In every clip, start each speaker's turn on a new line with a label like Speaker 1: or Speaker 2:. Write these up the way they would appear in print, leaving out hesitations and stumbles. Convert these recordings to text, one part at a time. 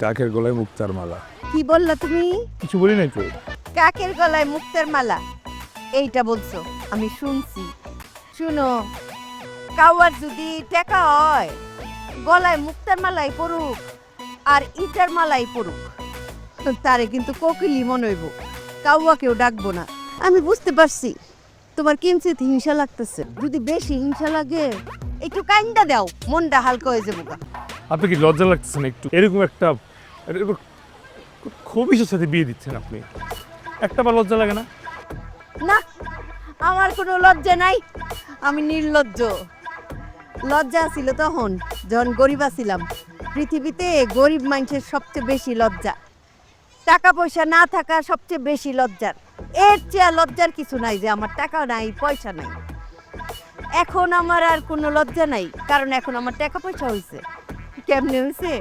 Speaker 1: কাকের গলায় মুক্তার মালা।
Speaker 2: কি বললা তুমি?
Speaker 1: কিছু বলি নাই তো।
Speaker 2: কাকের গলায় মুক্তার মালা এইটা বলছো, আমি শুনছি। শুনো, কাউয়ার যদি টাকা হয় গলায় মুক্তার মালাই পড়ুক আর ইটার মালাই পড়ুক, তারে কিন্তু কোকিলি মনে হইব, কাউয়াকেও ডাকবো না। আমি বুঝতে পারছি তোমার কিঞ্চিত হিংসা লাগতেছে। যদি বেশি হিংসা লাগে একটু কাইন্দা দাও, মনটা হালকা হয়ে যাবো।
Speaker 1: আপনি কি লজ্জা লাগতেছে না একটু? এরকম একটা খবিসের সাথে বিয়ে দিচ্ছেন আপনি, একটা বার লজ্জা লাগে না?
Speaker 2: না, আমার কোনো লজ্জা নাই, আমি নির্লজ্জ। লজ্জা ছিল তখন যখন গরিব ছিলাম। পৃথিবীতে গরিব মানুষের সবচেয়ে বেশি লজ্জা, টাকা পয়সা না থাকা সবচেয়ে বেশি লজ্জার। এর চেয়ে লজ্জার কিছু নাই যে আমার টাকা নাই, পয়সা নাই। এখন আমার আর কোনো লজ্জা নাই, কারণ এখন আমার টাকা পয়সা হয়েছে। কেমনে হয়েছে?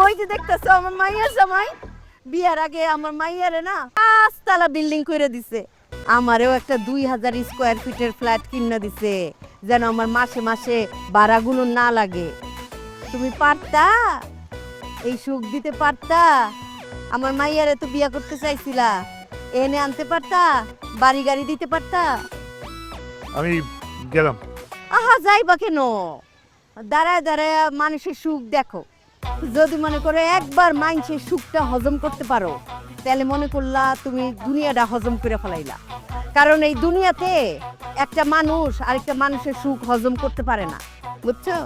Speaker 2: ওই যে দেখতেছো আমার মাইয়ার জামাই বিয়ার আগে আমার মাইয়ারে না 5 তলা বিল্ডিং করে দিছে। আমারও একটা 2000 স্কোয়ার ফিটের ফ্ল্যাট কিনে দিছে, যেন আমার মাসে মাসে ভাড়াগুলো না লাগে। তুমি পারতা এই সুখ দিতে? পারতা? আমার মাইয়ারে তো বিয়া করতে চাইছিলা, এনে আনতে পারতা, বাড়ি গাড়ি দিতে পারতা।
Speaker 1: আমি গেলাম।
Speaker 2: আহা, যাইবা কেন? দাঁড়ায় দাঁড়ায় মানুষের সুখ দেখো। যদি মনে করে একবার মানুষের সুখটা হজম করতে পারো, তাহলে মনে করলা তুমি দুনিয়াটা হজম করে ফেলাইলা। কারণ এই দুনিয়াতে একটা মানুষ আরেকটা মানুষের সুখ হজম করতে পারে না, বুঝছো?